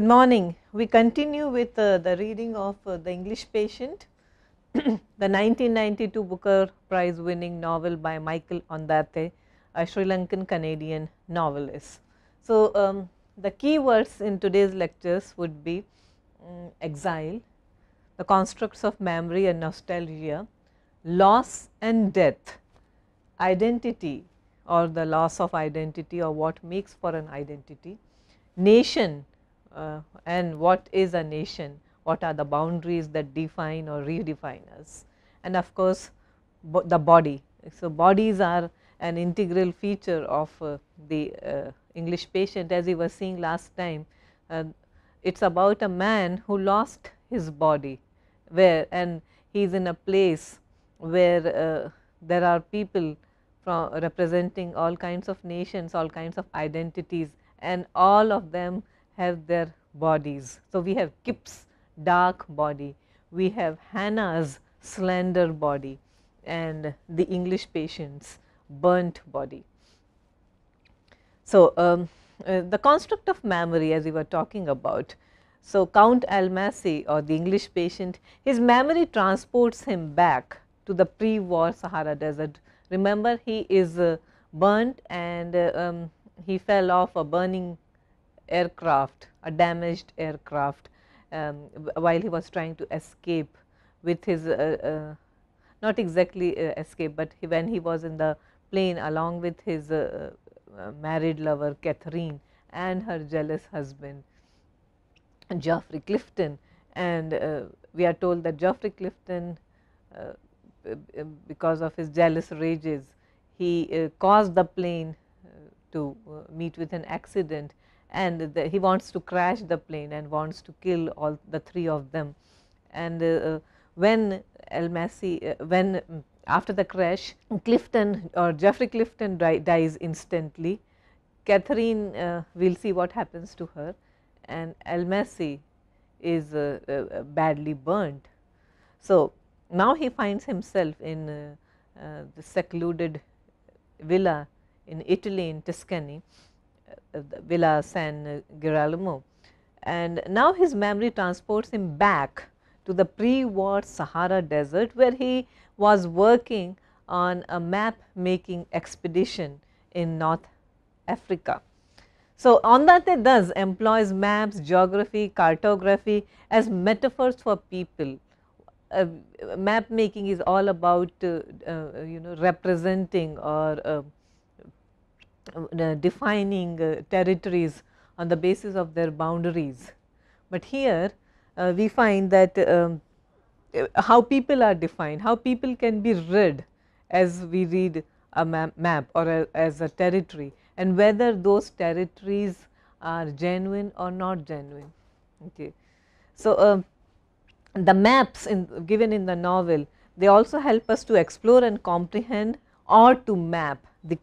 Good morning. We continue with the reading of The English Patient, the 1992 Booker Prize winning novel by Michael Ondate, a Sri Lankan Canadian novelist. So, the key words in today's lectures would be exile, the constructs of memory and nostalgia, loss and death, identity or the loss of identity or what makes for an identity, nation and what is a nation, what are the boundaries that define or redefine us, and of course, the body. So, bodies are an integral feature of the English Patient. As we were seeing last time, it is about a man who lost his body, where and he is in a place where there are people from representing all kinds of nations, all kinds of identities, and all of them have their bodies. So, we have Kip's dark body, we have Hannah's slender body, and the English Patient's burnt body. So, the construct of memory, as we were talking about. So, Count Almasi, or the English Patient, his memory transports him back to the pre-war Sahara Desert. Remember, he is burnt and he fell off a burning aircraft, a damaged aircraft, while he was trying to escape with his not exactly escape, but when he was in the plane along with his married lover Catherine and her jealous husband Geoffrey Clifton. And we are told that Geoffrey Clifton, because of his jealous rages, he caused the plane to meet with an accident, and he wants to crash the plane and wants to kill all the three of them. And when when after the crash, Clifton or Geoffrey Clifton dies instantly, Catherine, we will see what happens to her, and Almasi is badly burnt. So, now he finds himself in the secluded villa in Italy, in Tuscany, Villa San Girolamo, and now his memory transports him back to the pre-war Sahara Desert, where he was working on a map making expedition in North Africa. So, Ondate thus employs maps, geography, cartography as metaphors for people. Map making is all about representing or defining territories on the basis of their boundaries. But here we find that how people are defined, how people can be read as we read a map or as a territory, and whether those territories are genuine or not genuine. Okay. So, the maps given in the novel, they also help us to explore and comprehend or to map the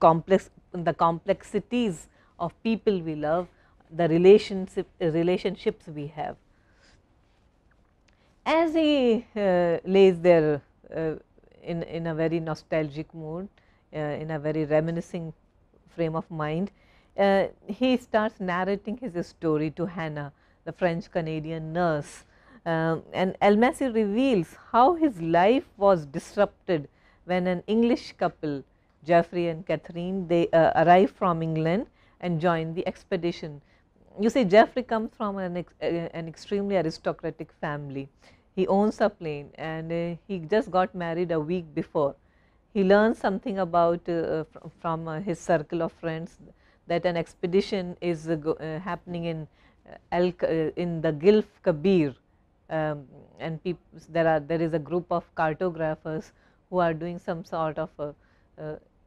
complexities of people we love, the relationships we have. As he lays there in a very nostalgic mood, in a very reminiscing frame of mind, he starts narrating his story to Hannah, the French Canadian nurse, and Almasi reveals how his life was disrupted when an English couple, Geoffrey and Catherine, they arrived from England and joined the expedition. You see, Geoffrey comes from an extremely aristocratic family. He owns a plane, and he just got married a week before. He learns something about from his circle of friends that an expedition is happening in the Gulf Kabir, and there is a group of cartographers who are doing some sort of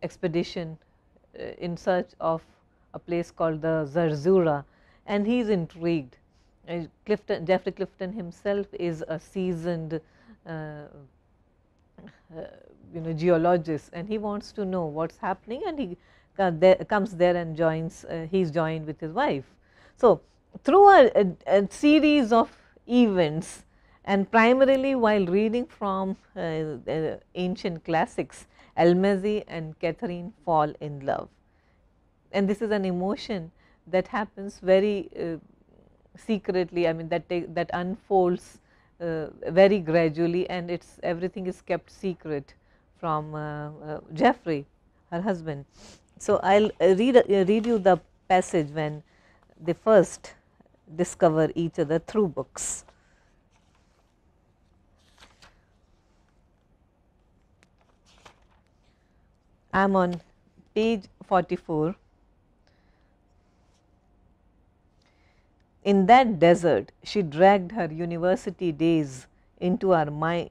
expedition in search of a place called the Zerzura, and he is intrigued. Geoffrey Clifton himself is a seasoned geologist, and he wants to know what is happening, and he comes there and joins, he is joined with his wife. So, through a series of events, and primarily while reading from ancient classics, Almasi and Catherine fall in love, and this is an emotion that happens very secretly, I mean that unfolds very gradually, and everything is kept secret from Geoffrey, her husband. So, I will read you the passage when they first discover each other through books. I am on page 44. In that desert, she dragged her university days into our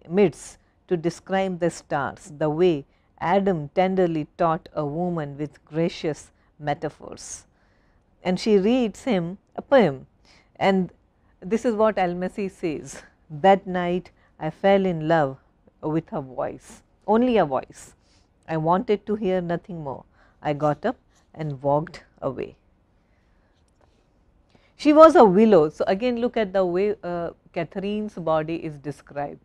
midst to describe the stars, the way Adam tenderly taught a woman with gracious metaphors. And she reads him a poem, and this is what Almasi says: that night I fell in love with her voice, only a voice. I wanted to hear nothing more. I got up and walked away. She was a willow. So, again look at the way Catherine's body is described.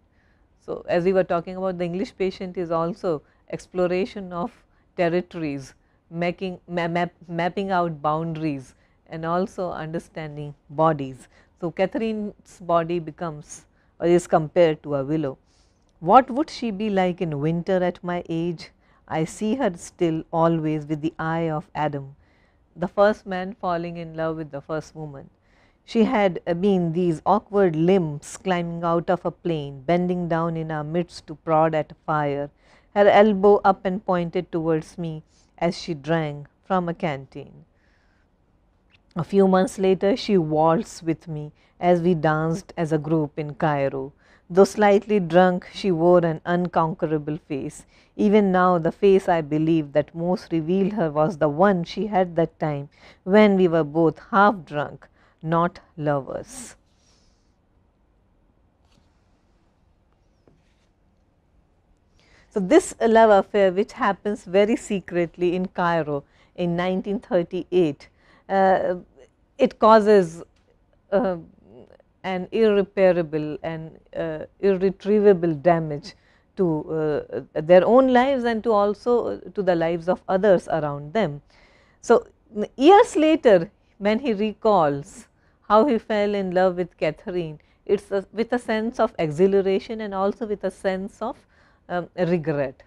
So, as we were talking about, the English patient is also exploration of territories, mapping out boundaries, and also understanding bodies. So, Catherine's body becomes or is compared to a willow. What would she be like in winter at my age? I see her still always with the eye of Adam, the first man falling in love with the first woman. She had been these awkward limbs climbing out of a plane, bending down in our midst to prod at a fire, her elbow up and pointed towards me as she drank from a canteen. A few months later, she waltzed with me as we danced as a group in Cairo. Though slightly drunk, she wore an unconquerable face. Even now, the face I believe that most revealed her was the one she had that time when we were both half drunk, not lovers. So, this love affair, which happens very secretly in Cairo in 1938, it causes an irreparable and irretrievable damage to their own lives and to also to the lives of others around them. So, years later, when he recalls how he fell in love with Catherine, it is with a sense of exhilaration and also with a sense of regret.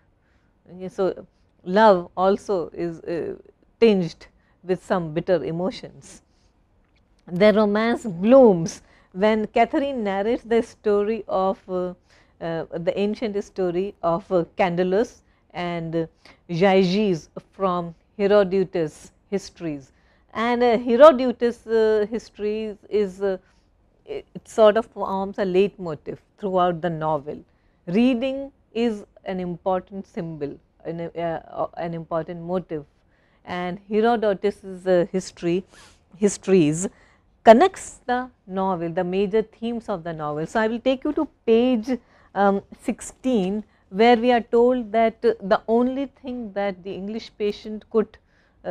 Okay, so, love also is tinged with some bitter emotions. The romance blooms when Catherine narrates the story of the ancient story of Candulus and Gyges from Herodotus' histories. And Herodotus' histories is it sort of forms a leitmotif throughout the novel. Reading is an important symbol, an important motive, and Herodotus' histories connects the novel, the major themes of the novel. So, I will take you to page 16, where we are told that the only thing that the English patient could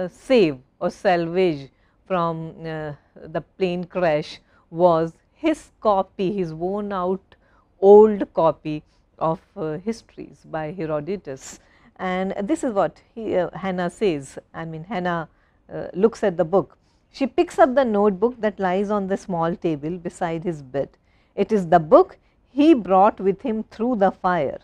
save or salvage from the plane crash was his copy, his worn out old copy of histories by Herodotus. And this is what Hannah says. I mean, Hannah looks at the book. She picks up the notebook that lies on the small table beside his bed. It is the book he brought with him through the fire,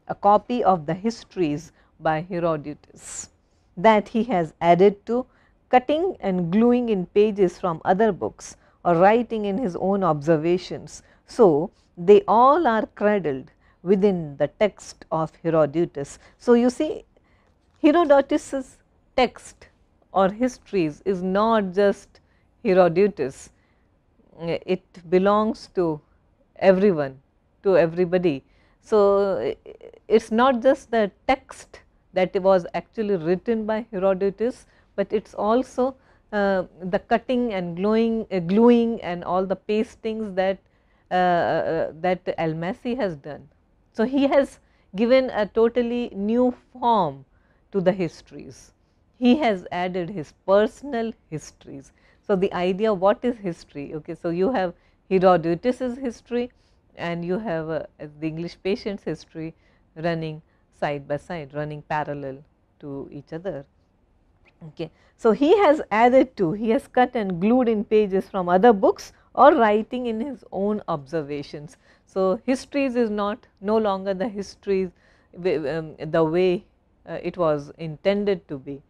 a copy of the histories by Herodotus that he has added to, cutting and gluing in pages from other books or writing in his own observations. So, they all are cradled within the text of Herodotus. So, you see, Herodotus' text or histories is not just Herodotus, it belongs to everyone, to everybody. So, it is not just the text that was actually written by Herodotus, but it is also the cutting and gluing and all the pastings that Almasi has done. So, he has given a totally new form to the histories. He has added his personal histories. So, the idea what is history? Okay, so, you have Herodotus' history and you have the English patient's history running side by side, running parallel to each other. Okay. So, he has added to, he has cut and glued in pages from other books or writing in his own observations. So, histories is no longer the histories the way it was intended to be.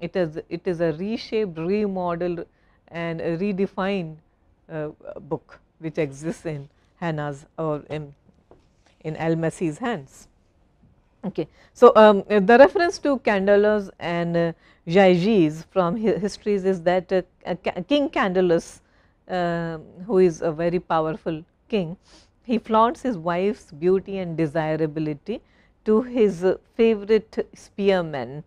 It is a reshaped, remodeled and a redefined book which exists in Hannah's or in Almasi's hands. Okay. So, the reference to Candulus and Gyges from histories is that King Candulus, who is a very powerful king, he flaunts his wife's beauty and desirability to his favorite spearman,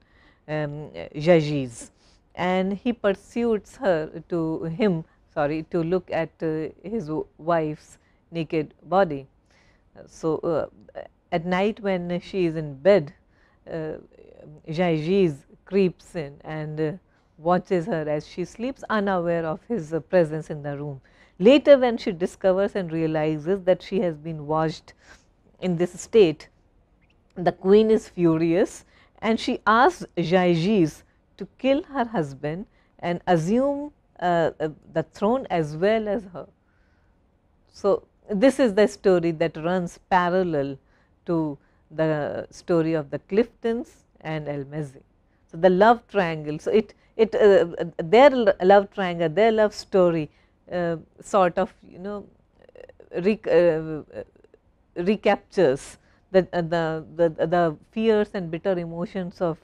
Gyges, and he pursues her to him to look at his wife's naked body. So, at night when she is in bed, Gyges creeps in and watches her as she sleeps, unaware of his presence in the room. Later, when she discovers and realizes that she has been watched in this state, the queen is furious and she asks Gyges to kill her husband and assume the throne as well as her. So, this is the story that runs parallel to the story of the Cliftons and Almasi. So, the love triangle. So, their love triangle, their love story sort of recaptures the fears and bitter emotions of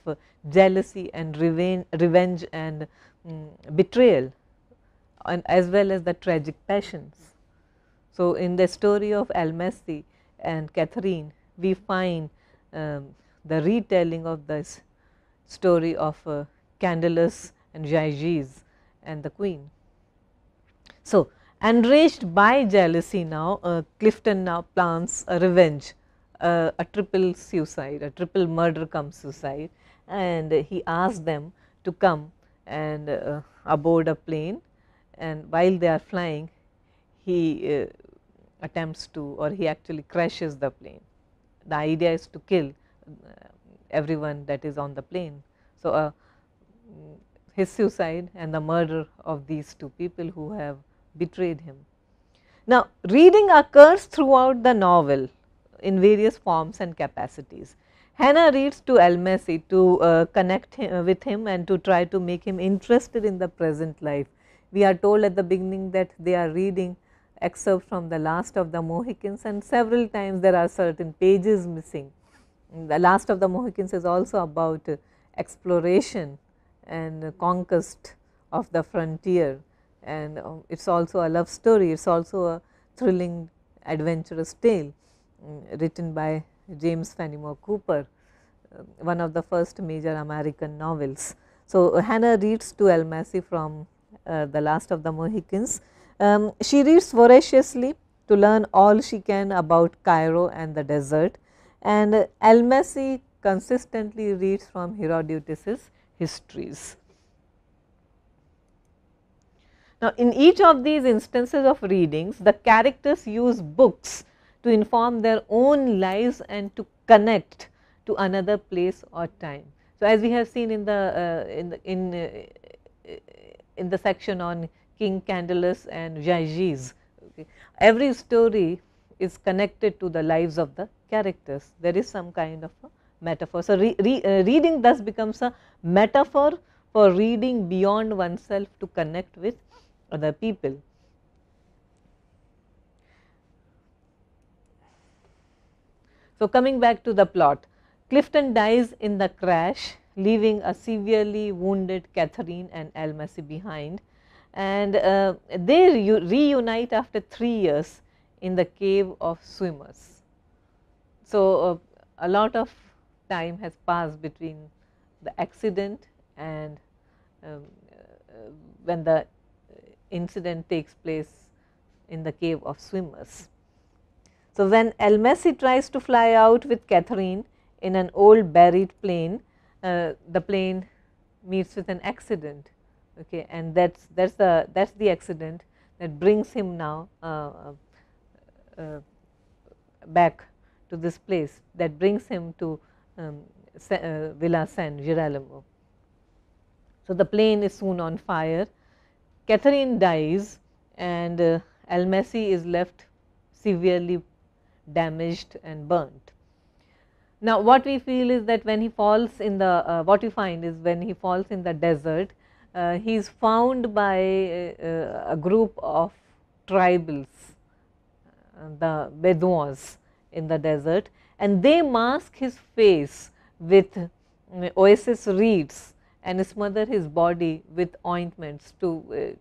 jealousy and revenge and betrayal, and as well as the tragic passions. So, in the story of Almasi and Catherine, we find the retelling of this story of Candulus and Gyges and the queen. So, enraged by jealousy now, Clifton now plans a revenge, a triple suicide, a triple murder cum suicide, and he asks them to come and aboard a plane, and while they are flying, he attempts to, or he actually crashes the plane. The idea is to kill everyone that is on the plane. So, his suicide and the murder of these two people who have betrayed him. Now, reading occurs throughout the novel in various forms and capacities. Hannah reads to Almasi to connect with him and to try to make him interested in the present life. We are told at the beginning that they are reading excerpt from the Last of the Mohicans, and several times there are certain pages missing. The Last of the Mohicans is also about exploration and conquest of the frontier, and it is also a love story, it is also a thrilling adventurous tale written by James Fenimore Cooper, one of the first major American novels. So, Hannah reads to Almasi from the Last of the Mohicans. She reads voraciously to learn all she can about Cairo and the desert, and Almasi consistently reads from Herodotus's histories. Now, in each of these instances of readings, the characters use books to inform their own lives and to connect to another place or time. So, as we have seen in the in the section on King Candulus and Gyges, okay, every story is connected to the lives of the characters. There is some kind of a metaphor. So, reading thus becomes a metaphor for reading beyond oneself to connect with other people. So, coming back to the plot, Clifton dies in the crash, leaving a severely wounded Catherine and Almasi behind, and they reunite after 3 years in the cave of swimmers. So, a lot of time has passed between the accident and when the incident takes place in the cave of swimmers. So, when Almasi tries to fly out with Catherine in an old buried plane, the plane meets with an accident, okay, and that's the accident that brings him now back to this place, that brings him to Villa San Girolamo. So, the plane is soon on fire. Catherine dies, and Almasi is left severely damaged and burnt. Now, what we feel is that when he falls in the what we find is when he falls in the desert, he is found by a group of tribals, the Bedouins in the desert, and they mask his face with oasis reeds and smother his body with ointments to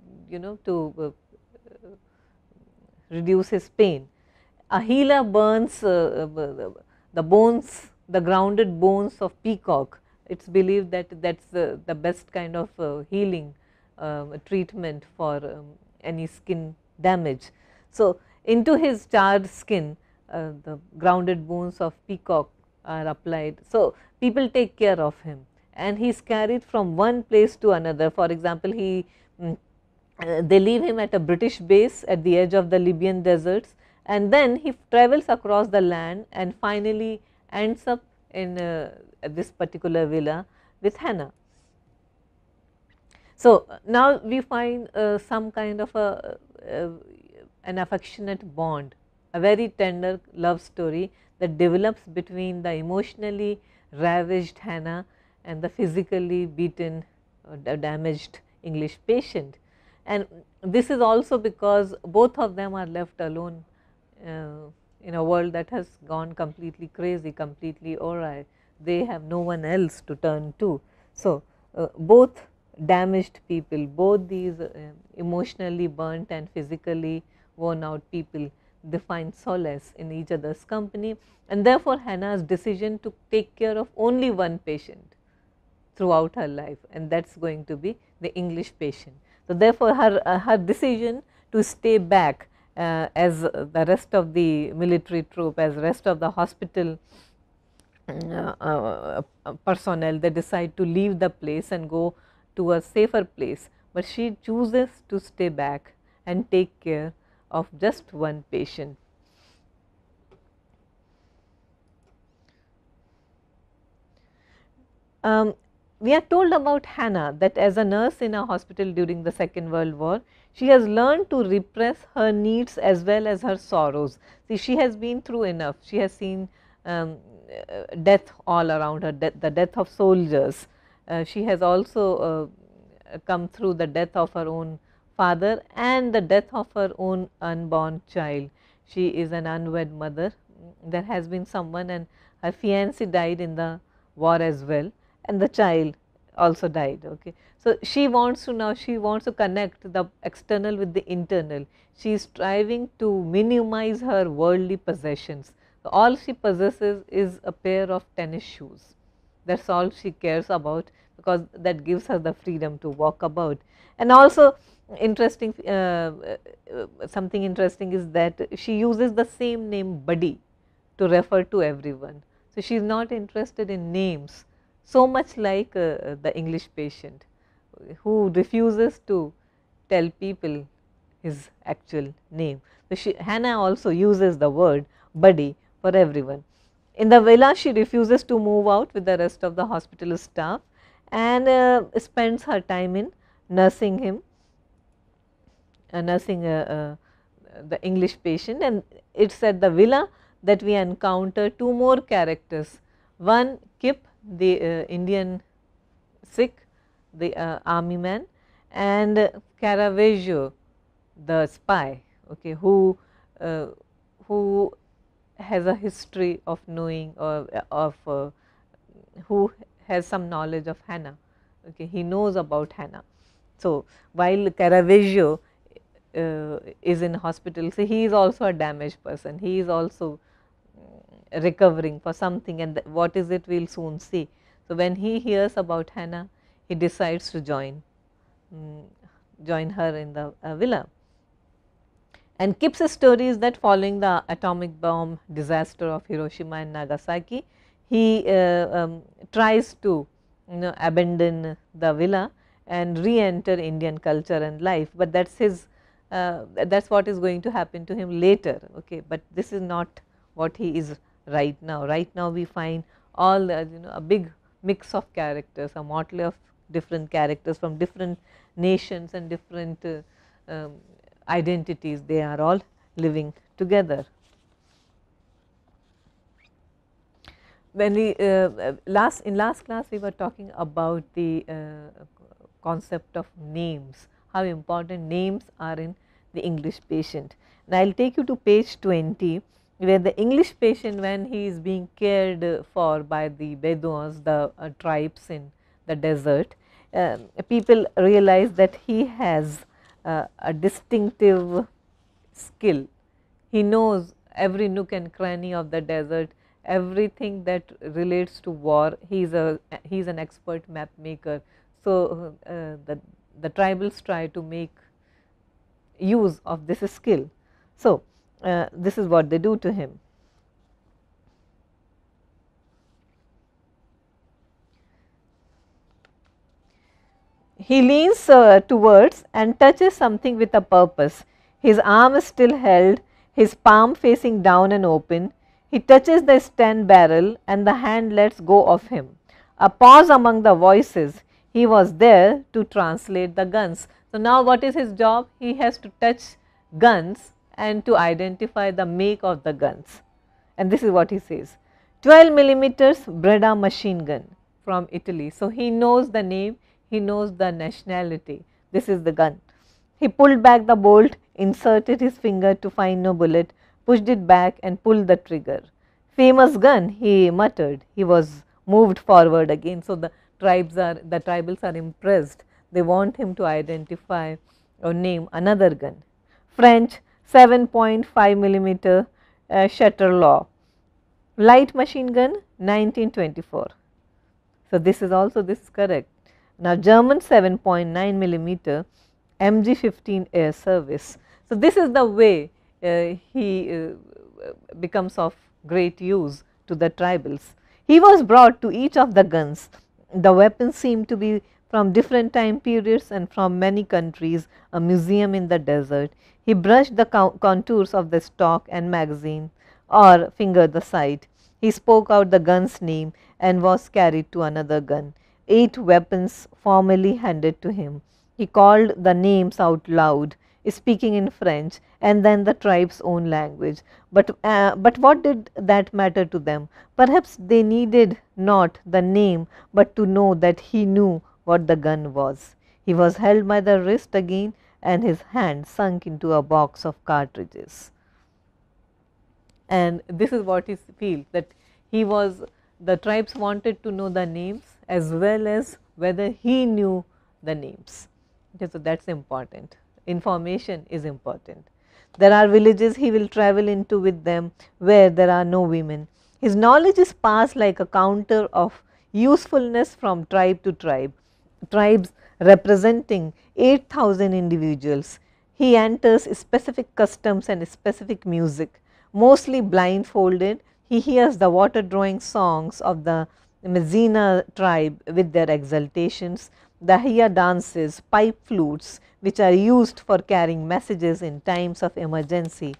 reduce his pain. A healer burns the bones, the grounded bones of peacock. It is believed that that is the best kind of healing treatment for any skin damage. So, into his charred skin, the grounded bones of peacock are applied. So, people take care of him, and he is carried from one place to another. For example, they leave him at a British base at the edge of the Libyan deserts, and then he travels across the land and finally ends up in this particular villa with Hannah. So, now we find some kind of an affectionate bond, a very tender love story that develops between the emotionally ravaged Hannah and the physically beaten damaged English patient. And this is also because both of them are left alone in a world that has gone completely crazy, completely awry. They have no one else to turn to. So, both damaged people, both these emotionally burnt and physically worn out people, they find solace in each other's company, and therefore, Hannah's decision to take care of only one patient throughout her life, and that is going to be the English patient. So, therefore, her decision to stay back as the rest of the military troop, as rest of the hospital personnel, they decide to leave the place and go to a safer place, but she chooses to stay back and take care of just one patient. We are told about Hannah that as a nurse in a hospital during the Second World War, she has learned to repress her needs as well as her sorrows. See, she has been through enough. She has seen death all around her, the death of soldiers. She has also come through the death of her own father and the death of her own unborn child. She is an unwed mother. There has been someone, and her fiancé died in the war as well, and the child also died. Okay. So, she wants to connect the external with the internal. She is striving to minimize her worldly possessions. So, all she possesses is a pair of tennis shoes. That is all she cares about, because that gives her the freedom to walk about. And also interesting, something interesting is that she uses the same name Buddy to refer to everyone. So, she is not interested in names, so much like the English patient who refuses to tell people his actual name. So, Hannah also uses the word Buddy for everyone. In the villa, she refuses to move out with the rest of the hospital staff and spends her time in nursing him, nursing the English patient. And it is at the villa that we encounter two more characters. One, Kip, the Indian Sikh, the army man, and Caravaggio, the spy, okay, who has a history of knowing who has some knowledge of Hannah. Okay, he knows about Hannah. So, while Caravaggio is in hospital, so he is also a damaged person. He is also recovering for something, and what is it, we will soon see. So, when he hears about Hannah, he decides to join her in the villa. And Kip's story is that following the atomic bomb disaster of Hiroshima and Nagasaki, he tries to abandon the villa and re-enter Indian culture and life, but that is his that is what is going to happen to him later. Okay, but this is not what he is right now. Right now we find all a big mix of characters, a motley of different characters from different nations and different identities, they are all living together. When we in last class we were talking about the concept of names, how important names are in the English patient. Now, I will take you to page 20, where the English patient, when he is being cared for by the Bedouins, the tribes in the desert, people realize that he has a distinctive skill. He knows every nook and cranny of the desert, everything that relates to war. He is an expert map maker. So, the tribals try to make use of this skill. So, this is what they do to him. He leans towards and touches something with a purpose. His arm is still held, his palm facing down and open. He touches the stand barrel and the hand lets go of him. A pause among the voices. He was there to translate the guns. So, now what is his job? He has to touch guns and to identify the make of the guns. And this is what he says: 12 millimeters Breda machine gun from Italy. So, he knows the name, he knows the nationality. This is the gun. He pulled back the bolt, inserted his finger to find no bullet, pushed it back and pulled the trigger. Famous gun, he muttered. He was moved forward again. So, the tribals are impressed. They want him to identify or name another gun. French 7.5 millimeter Chatterlaw light machine gun 1924. So, this is correct. Now, German 7.9 millimeter MG15 air service. So, this is the way he becomes of great use to the tribals. He was brought to each of the guns. The weapons seemed to be from different time periods and from many countries, a museum in the desert. He brushed the contours of the stock and magazine or fingered the sight. He spoke out the gun's name and was carried to another gun. 8 weapons formally handed to him. He called the names out loud, speaking in French and then the tribe's own language. But what did that matter to them? Perhaps they needed not the name, but to know that he knew what the gun was. He was held by the wrist again and his hand sunk into a box of cartridges. And this is what he feels, that the tribes wanted to know the names as well as whether he knew the names. Okay, so, that is important. Information is important. There are villages he will travel into with them where there are no women. His knowledge is passed like a counter of usefulness from tribe to tribe, tribes representing 8,000 individuals. He enters specific customs and specific music. Mostly blindfolded, he hears the water drawing songs of the Messina tribe with their exultations, the Hiya dances, pipe flutes which are used for carrying messages in times of emergency,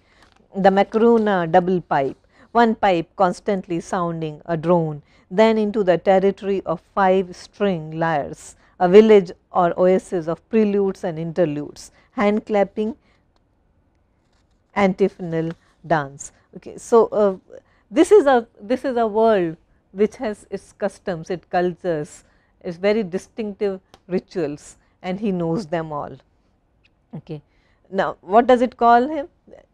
the Macarona double pipe, one pipe constantly sounding a drone, then into the territory of 5 string lyres, a village or oasis of preludes and interludes, hand clapping, antiphonal dance. Okay. So, this is a world which has its customs, its cultures, its very distinctive rituals, and he knows them all. Okay. Now, what does it call him?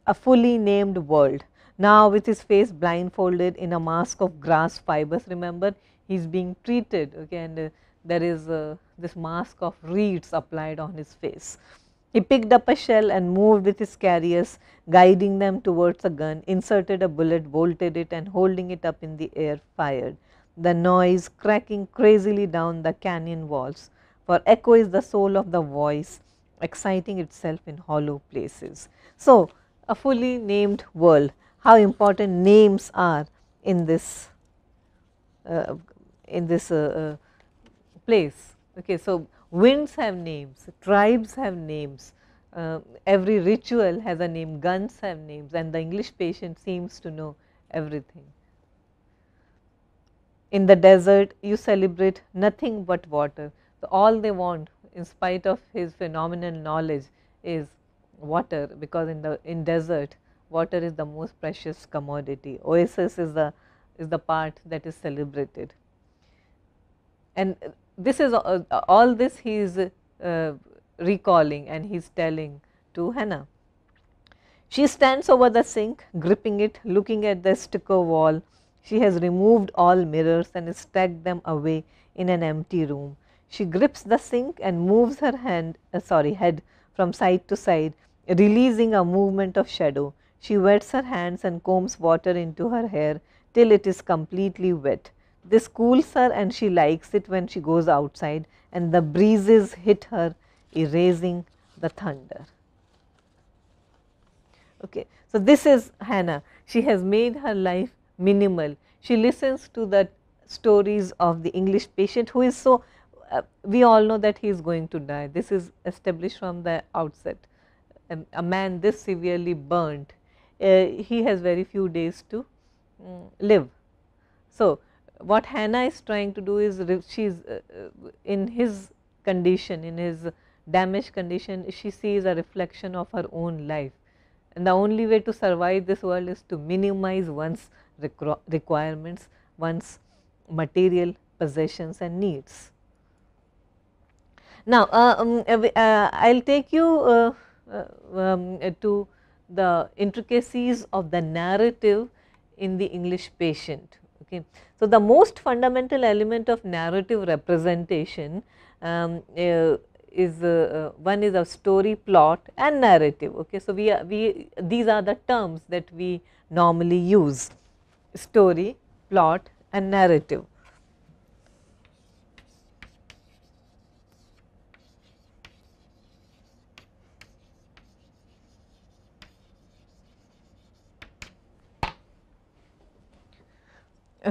A fully named world. Now, with his face blindfolded in a mask of grass fibers, remember he is being treated, okay, and there is this mask of reeds applied on his face. He picked up a shell and moved with his carriers, guiding them towards a gun, inserted a bullet, bolted it and holding it up in the air fired. The noise cracking crazily down the canyon walls, for echo is the soul of the voice, exciting itself in hollow places. So, a fully named world, how important names are in this place. Okay, so, winds have names, tribes have names, every ritual has a name, guns have names, and the English patient seems to know everything. In the desert, you celebrate nothing but water. So, all they want, in spite of his phenomenal knowledge, is water, because in desert water is the most precious commodity. Oasis is the part that is celebrated, and this is all this he is recalling and he is telling to Hannah. She stands over the sink, gripping it, looking at the stucco wall. She has removed all mirrors and stacked them away in an empty room. She grips the sink and moves her head from side to side, releasing a movement of shadow. She wets her hands and combs water into her hair till it is completely wet. This cools her and she likes it when she goes outside and the breezes hit her, erasing the thunder. Okay. So, this is Hannah. She has made her life minimal. She listens to the stories of the English patient who is so, we all know that he is going to die. This is established from the outset. A man this severely burnt, he has very few days to live. So, what Hannah is trying to do is, she is in his condition, in his damaged condition, she sees a reflection of her own life. And the only way to survive this world is to minimize one's requirements, one's material possessions and needs. Now, I will take you to the intricacies of the narrative in the English patient. Okay. So, the most fundamental element of narrative representation is one is a story, plot and narrative. Okay. So, these are the terms that we normally use: story, plot and narrative.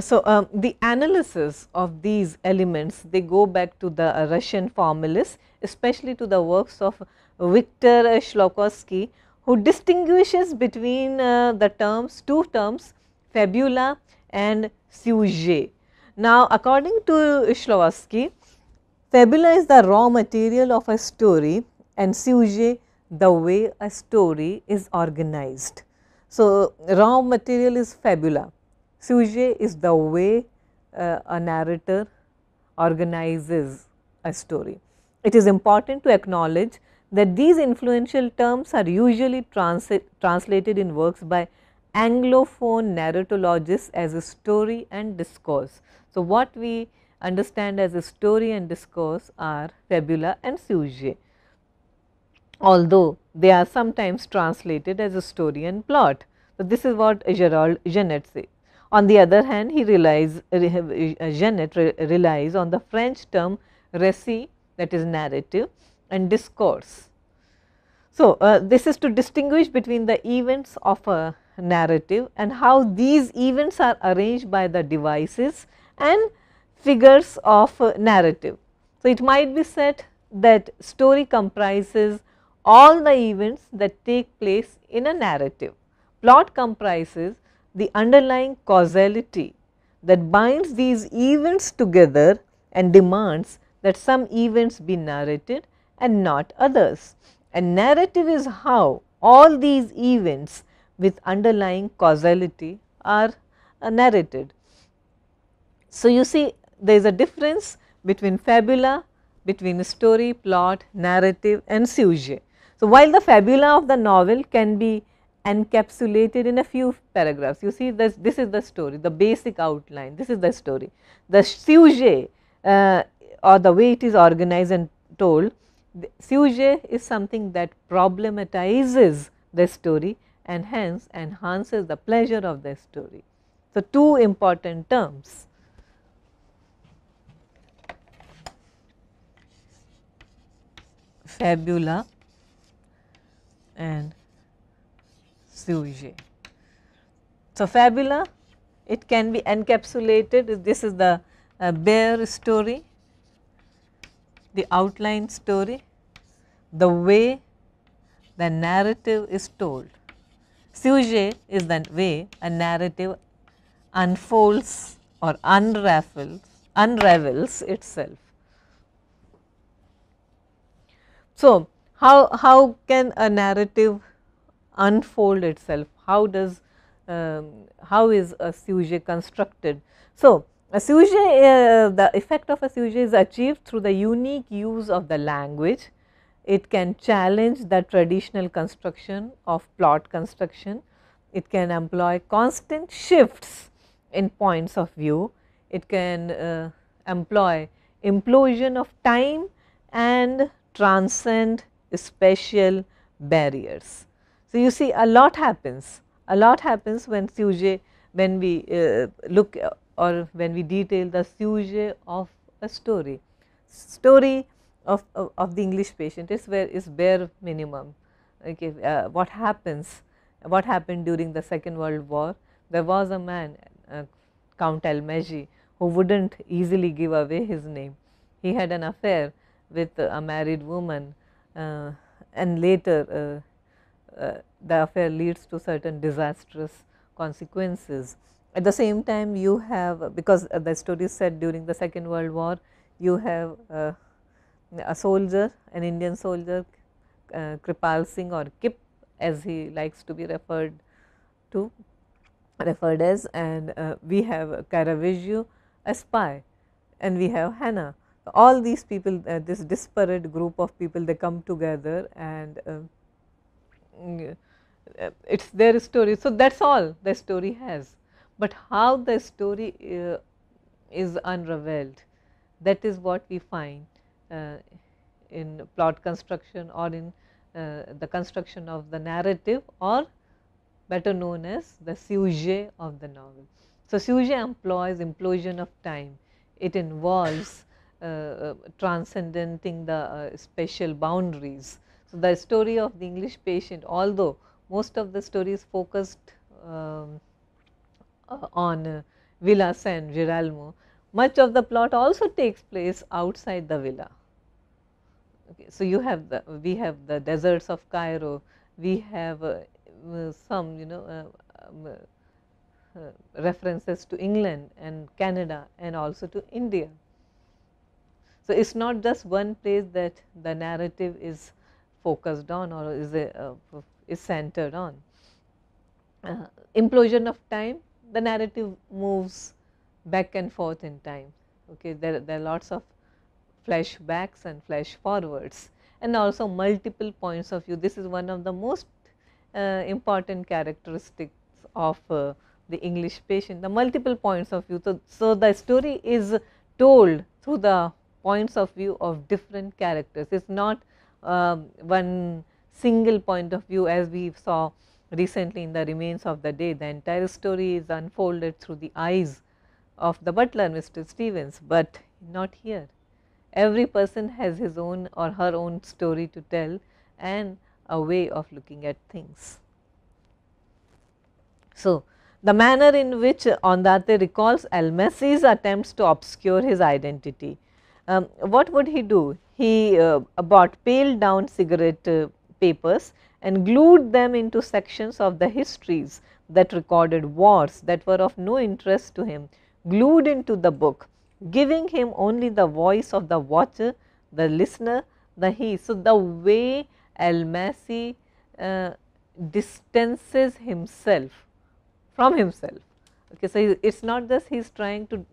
So, the analysis of these elements, they go back to the Russian formalists, especially to the works of Victor Shlokovsky, who distinguishes between the terms, two terms, fabula and sujet. Now, according to Shlokovsky, fabula is the raw material of a story and sujet the way a story is organized. So, raw material is fabula. Sujet is the way a narrator organizes a story. It is important to acknowledge that these influential terms are usually translated in works by Anglophone narratologists as a story and discourse. So, what we understand as a story and discourse are fabula and sujet, although they are sometimes translated as a story and plot. So, this is what Gerald Genet says. On the other hand, Genet relies on the French term récit, that is narrative, and discourse. So, this is to distinguish between the events of a narrative and how these events are arranged by the devices and figures of narrative. So, it might be said that story comprises all the events that take place in a narrative. Plot comprises the underlying causality that binds these events together and demands that some events be narrated and not others. And narrative is how all these events with underlying causality are narrated. So, you see there is a difference between fabula, between story, plot, narrative and sujet. So, while the fabula of the novel can be encapsulated in a few paragraphs, you see this is the story, the basic outline, this is the story. The sujet or the way it is organized and told, the sujet is something that problematizes the story and hence enhances the pleasure of the story. So, two important terms. Fabula and sujet. So, fabula, it can be encapsulated, this is the bare story, the outline story, the way the narrative is told. Sujet is the way a narrative unfolds or unravels itself. So, how can a narrative unfold itself? How does how is a sujet constructed? So, a sujet, the effect of a sujet is achieved through the unique use of the language. It can challenge the traditional construction of plot construction. It can employ constant shifts in points of view. It can employ implosion of time and transcend spatial barriers. So, you see a lot happens when sujet, when we look or when we detail the sujet of a story. Story of the English patient is bare minimum. Okay, what happened during the Second World War? There was a man, Count Almagi, who wouldn't easily give away his name. He had an affair with a married woman, and later the affair leads to certain disastrous consequences. At the same time, you have, because the story is set during the Second World War, you have a soldier, an Indian soldier, Kripal Singh, or Kip as he likes to be referred as, and we have Caravaggio, a spy, and we have Hannah. All these people, this disparate group of people, they come together, and it is their story. So, that is all the story has, but how the story is unraveled, that is what we find in plot construction, or in the construction of the narrative, or better known as the sujet of the novel. So, sujet employs implosion of time. It involves transcending the spatial boundaries. So, the story of the English patient, although most of the story is focused on Villa San Girolamo, much of the plot also takes place outside the villa. Okay, so, we have the deserts of Cairo, we have some references to England and Canada and also to India. So, it is not just one place that the narrative is focused on or is centered on. Implosion of time, the narrative moves back and forth in time. Okay, there are lots of flashbacks and flash forwards, and also multiple points of view. This is one of the most important characteristics of the English patient, the multiple points of view. So, the story is told through the points of view of different characters. It is not one single point of view, as we saw recently in The Remains of the Day. The entire story is unfolded through the eyes of the butler, Mr. Stevens, but not here. Every person has his own or her own story to tell and a way of looking at things. So, the manner in which Ondate recalls Almasi's attempts to obscure his identity. What would he do? He bought paled down cigarette papers and glued them into sections of the histories that recorded wars that were of no interest to him, glued into the book, giving him only the voice of the watcher, the listener, the he. So, the way Almasi distances himself from himself. Okay, so, it is not just he is trying to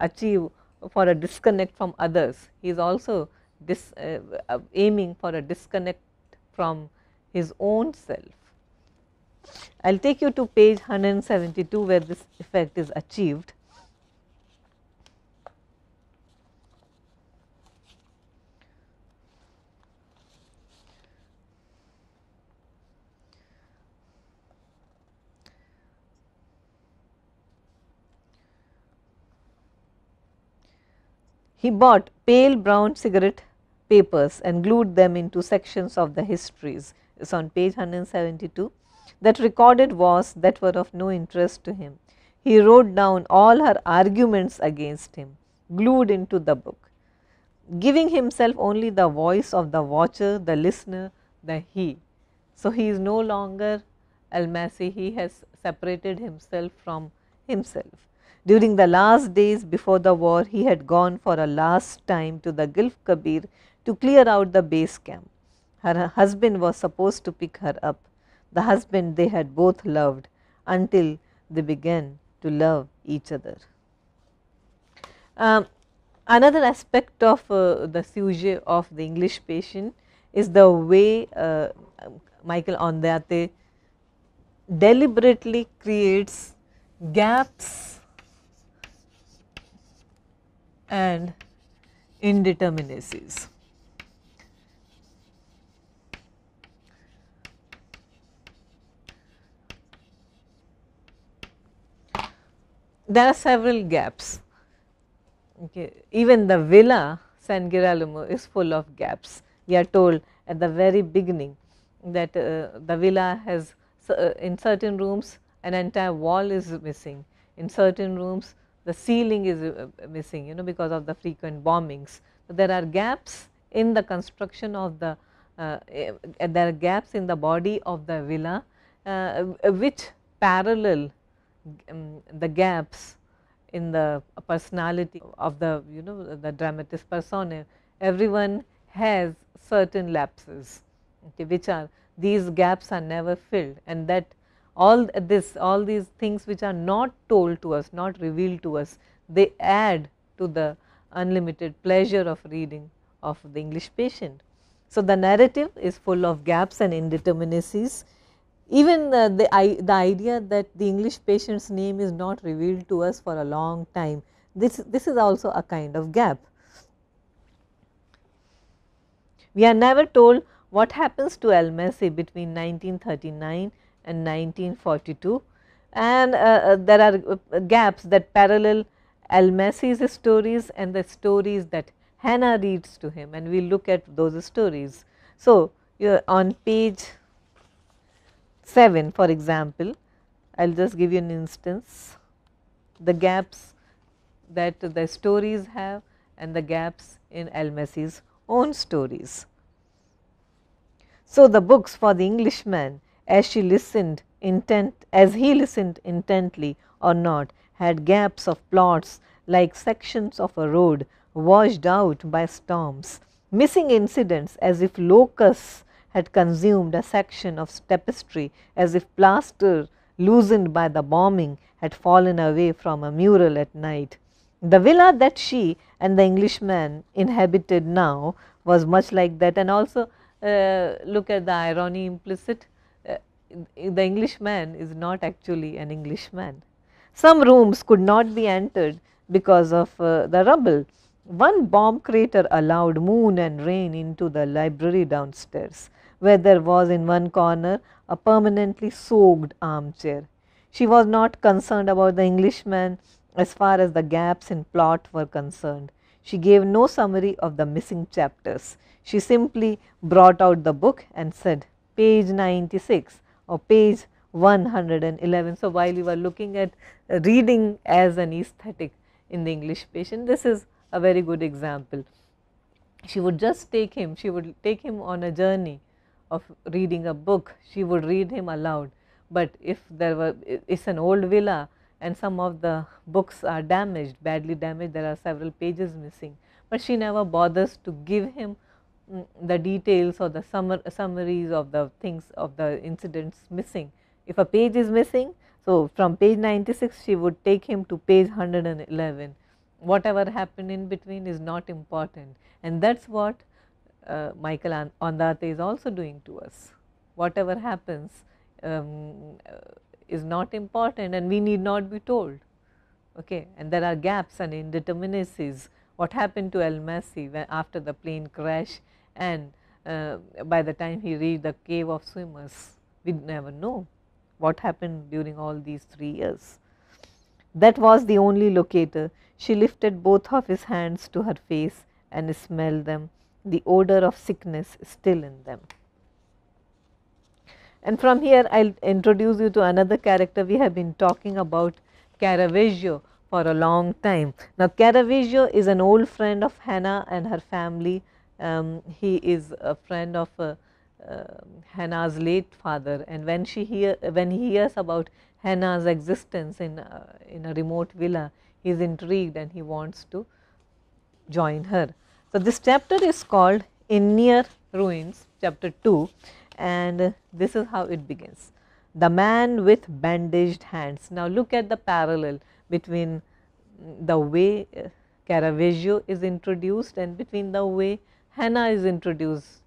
achieve for a disconnect from others, he is also aiming for a disconnect from his own self. I will take you to page 172 where this effect is achieved. He bought pale brown cigarette papers and glued them into sections of the histories. It is on page 172, that recorded wars that were of no interest to him. He wrote down all her arguments against him, glued into the book, giving himself only the voice of the watcher, the listener, the he. So, he is no longer Almasi, he has separated himself from himself. During the last days before the war, he had gone for a last time to the Gulf Kabir to clear out the base camp. Her husband was supposed to pick her up, the husband they had both loved until they began to love each other. Another aspect of the sujet of the English Patient is the way Michael Ondaatje deliberately creates gaps and indeterminacies. There are several gaps. Okay. Even the villa San Girolamo is full of gaps. We are told at the very beginning that the villa has in certain rooms an entire wall is missing, in certain rooms the ceiling is missing, you know, because of the frequent bombings. So, there are gaps in the construction of the there are gaps in the body of the villa which parallel the gaps in the personality of the, you know, the dramatis personae. Everyone has certain lapses, okay, which are, these gaps are never filled, and that all these things which are not told to us, not revealed to us, they add to the unlimited pleasure of reading of the English Patient. So, the narrative is full of gaps and indeterminacies. Even the idea that the English Patient's name is not revealed to us for a long time, this is also a kind of gap. We are never told what happens to Almasi between 1939 and 1942, and there are gaps that parallel Almasi's stories and the stories that Hannah reads to him, and we will look at those stories. So, on page 7, for example, I will just give you an instance, the gaps that the stories have and the gaps in Almasi's own stories. So, the books for the Englishman, as he listened intently or not, had gaps of plots like sections of a road washed out by storms, missing incidents as if locusts had consumed a section of tapestry, as if plaster loosened by the bombing had fallen away from a mural at night. The villa that she and the Englishman inhabited now was much like that, and also look at the irony implicit. The Englishman is not actually an Englishman. Some rooms could not be entered because of the rubble. One bomb crater allowed moon and rain into the library downstairs, where there was in one corner a permanently soaked armchair. She was not concerned about the Englishman as far as the gaps in plot were concerned. She gave no summary of the missing chapters. She simply brought out the book and said, page 96 or page 111. So, while you were looking at reading as an aesthetic in the English Patient, this is a very good example. She would just take him, she would take him on a journey of reading a book, she would read him aloud. But if there were, it's an old villa and some of the books are damaged, badly damaged, there are several pages missing, but she never bothers to give him the details or the summaries of the things, of the incidents missing. If a page is missing, so from page 96 she would take him to page 111. Whatever happened in between is not important, and that is what Michael Ondaatje is also doing to us. Whatever happens is not important, and we need not be told. Okay. And there are gaps and indeterminacies. What happened to Almasi after the plane crash, and by the time he reached the cave of swimmers, we never know what happened during all these 3 years. That was the only locator. She lifted both of his hands to her face and smelled them, the odor of sickness still in them. And from here I will introduce you to another character. We have been talking about Caravaggio for a long time. Now, Caravaggio is an old friend of Hannah and her family. He is a friend of Hannah's late father, and when he hears about Hannah's existence in a remote villa, he is intrigued and he wants to join her. So, this chapter is called In Near Ruins, chapter 2, and this is how it begins. The man with bandaged hands. Now look at the parallel between the way Caravaggio is introduced and between the way Hannah is introduced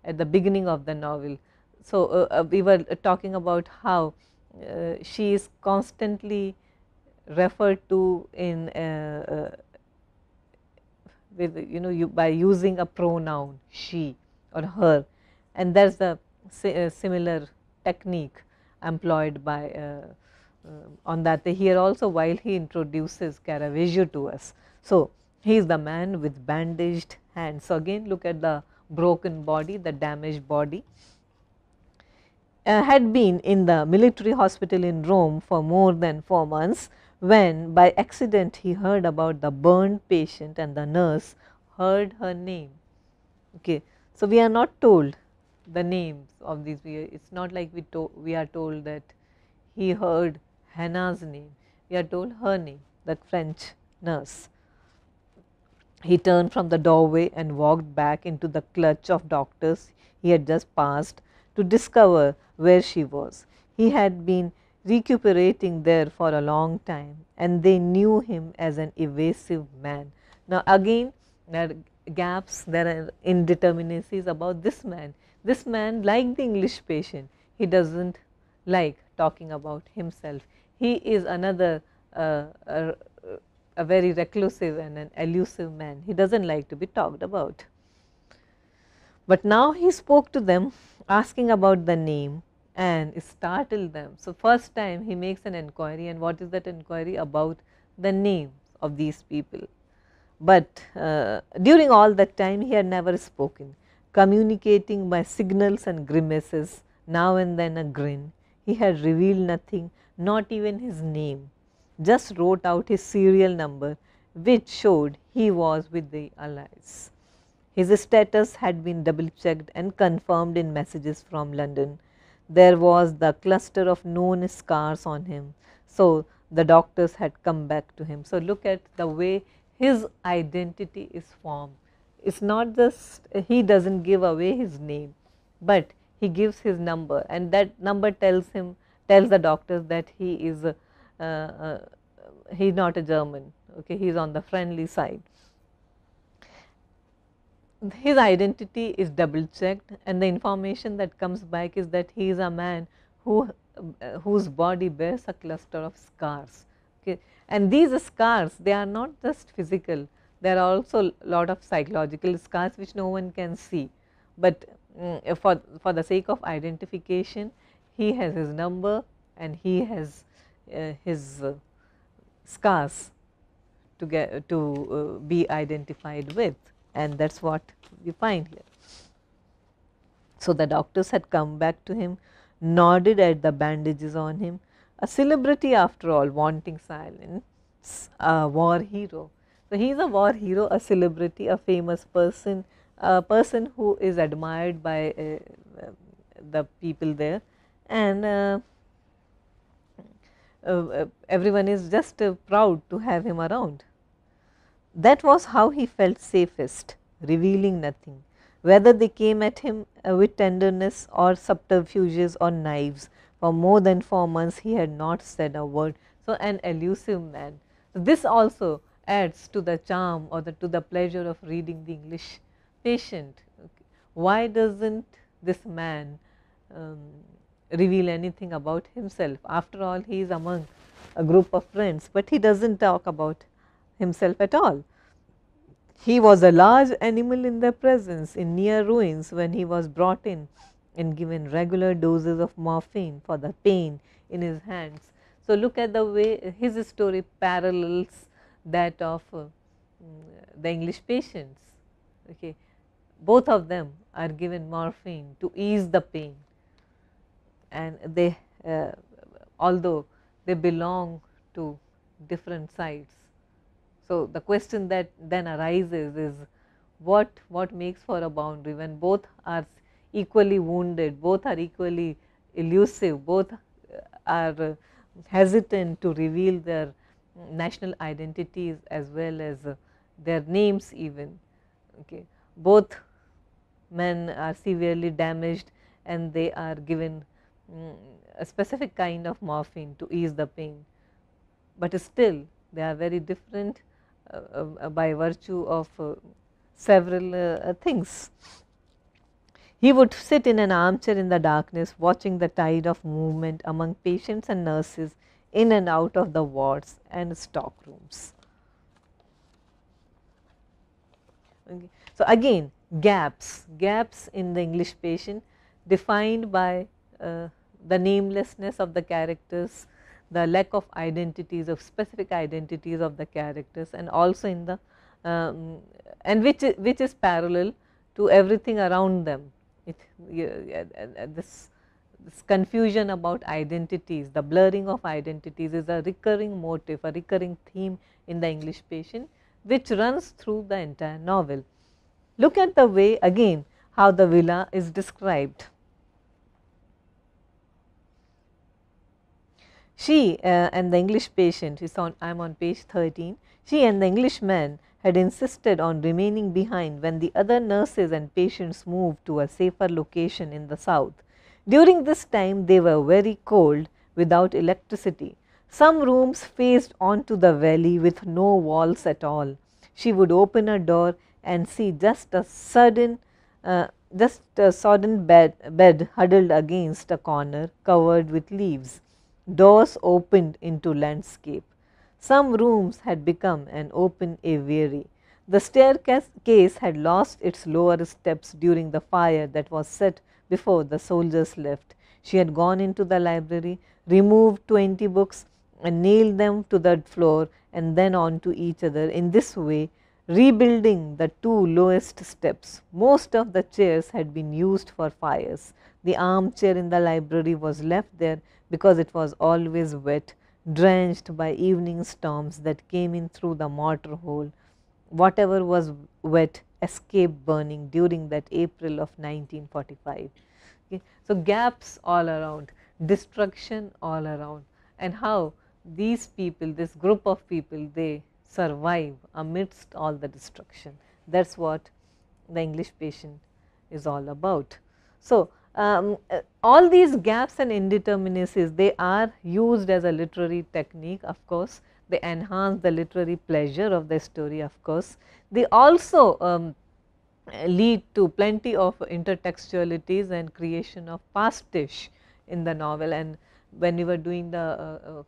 at the beginning of the novel. So, we were talking about how she is constantly referred to in with by using a pronoun she or her, and there is a similar technique employed by on that here also while he introduces Caravaggio to us. So, he is the man with bandaged hands. So, again look at the broken body, the damaged body. Had been in the military hospital in Rome for more than 4 months, when by accident he heard about the burned patient and the nurse heard her name. Okay. So, we are not told the names of these, it is not like we are told that he heard Hannah's name, we are told her name, that French nurse. He turned from the doorway and walked back into the clutch of doctors he had just passed to discover where she was. He had been recuperating there for a long time, and they knew him as an evasive man. Now, again there are gaps, there are indeterminacies about this man. This man, like the English patient, he does not like talking about himself. He is another a very reclusive and an elusive man. He does not like to be talked about. But now he spoke to them asking about the name and startled them. So, first time he makes an enquiry, and what is that enquiry? About the names of these people. But during all that time he had never spoken, communicating by signals and grimaces, now and then a grin. He had revealed nothing, not even his name, just wrote out his serial number, which showed he was with the Allies. His status had been double checked and confirmed in messages from London. There was the cluster of known scars on him. So, the doctors had come back to him. So, look at the way his identity is formed. It is not just he does not give away his name, but he gives his number, and that number tells the doctors that he is he is not a German, okay, he is on the friendly side. His identity is double checked, and the information that comes back is that he is a man whose body bears a cluster of scars. Okay. And these scars, they are not just physical, there are also a lot of psychological scars which no one can see, but for the sake of identification, he has his number and he has his scars to get to be identified with, and that is what we find here. So, the doctors had come back to him, nodded at the bandages on him, a celebrity after all, wanting silence, a war hero. So, he is a war hero, a celebrity, a famous person, a person who is admired by the people there, and everyone is just proud to have him around. That was how he felt safest, revealing nothing. Whether they came at him with tenderness or subterfuges or knives, for more than 4 months he had not said a word. So, an elusive man. This also adds to the charm or to the pleasure of reading the English patient. Okay. Why does not this man reveal anything about himself? After all, he is among a group of friends, but he does not talk about himself at all. He was a large animal in their presence in near ruins when he was brought in and given regular doses of morphine for the pain in his hands. So, look at the way his story parallels that of the English patients. Okay. Both of them are given morphine to ease the pain, and they although they belong to different sides. So, the question that then arises is what makes for a boundary when both are equally wounded, both are equally elusive, both are hesitant to reveal their national identities as well as their names even. Okay. Both men are severely damaged and they are given a specific kind of morphine to ease the pain, but still they are very different by virtue of several things. He would sit in an armchair in the darkness watching the tide of movement among patients and nurses in and out of the wards and stock rooms. Okay. So, again gaps in the English patient defined by the namelessness of the characters, the lack of identities, of specific identities of the characters, and also in the and which is parallel to everything around them. This confusion about identities, the blurring of identities is a recurring motif, a recurring theme in the English patient, which runs through the entire novel. Look at the way again how the villa is described. She and the English patient, I am on page 13, she and the Englishman had insisted on remaining behind when the other nurses and patients moved to a safer location in the south. During this time they were very cold without electricity. Some rooms faced onto the valley with no walls at all. She would open a door and see just a sodden bed huddled against a corner covered with leaves. Doors opened into landscape. Some rooms had become an open aviary. The staircase had lost its lower steps during the fire that was set before the soldiers left. She had gone into the library, removed 20 books and nailed them to the floor and then onto each other. In this way, rebuilding the two lowest steps. Most of the chairs had been used for fires. The armchair in the library was left there because it was always wet, drenched by evening storms that came in through the mortar hole. Whatever was wet escaped burning during that April of 1945. Okay. So, gaps all around, destruction all around, and how these people, this group of people, they survive amidst all the destruction. That is what the English patient is all about. So, all these gaps and indeterminacies, they are used as a literary technique, of course. They enhance the literary pleasure of the story, of course. They also lead to plenty of intertextualities and creation of pastiche in the novel. And when we were doing the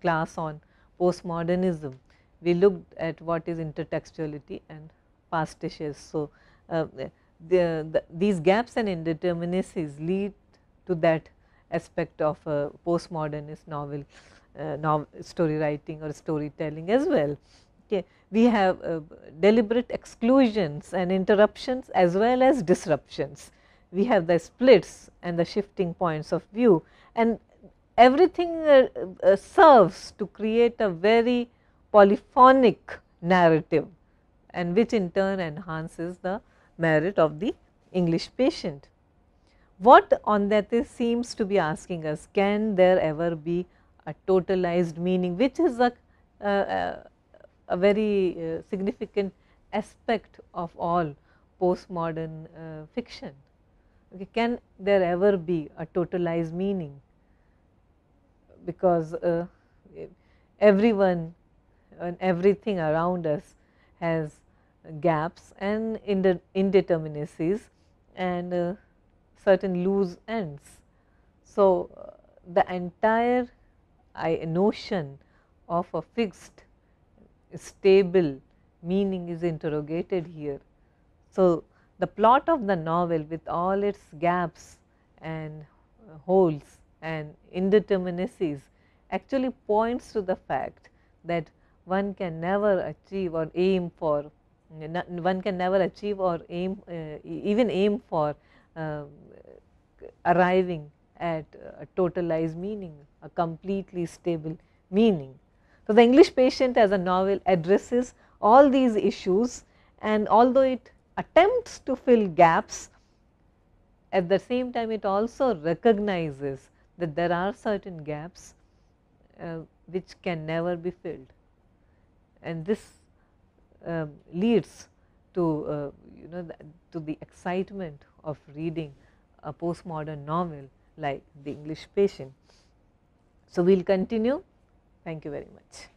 class on postmodernism, we looked at what is intertextuality and pastiches. So, these gaps and indeterminacies lead to that aspect of postmodernist novel, story writing or storytelling as well. Okay. We have deliberate exclusions and interruptions as well as disruptions. We have the splits and the shifting points of view, and everything serves to create a very polyphonic narrative, and which in turn enhances the merit of the English patient. What on that seems to be asking us, can there ever be a totalized meaning, which is a very significant aspect of all postmodern fiction. Okay, can there ever be a totalized meaning? Because everyone and everything around us has gaps and indeterminacies and certain loose ends. So, the entire notion of a fixed stable meaning is interrogated here. So, the plot of the novel with all its gaps and holes and indeterminacies actually points to the fact that one can never achieve or aim for, one can never achieve or aim, even aim for arriving at a totalized meaning, a completely stable meaning. So, the English Patient as a novel addresses all these issues, and although it attempts to fill gaps, at the same time it also recognizes that there are certain gaps which can never be filled, and this leads to to the excitement of reading a postmodern novel like The English Patient. So, we will continue. Thank you very much.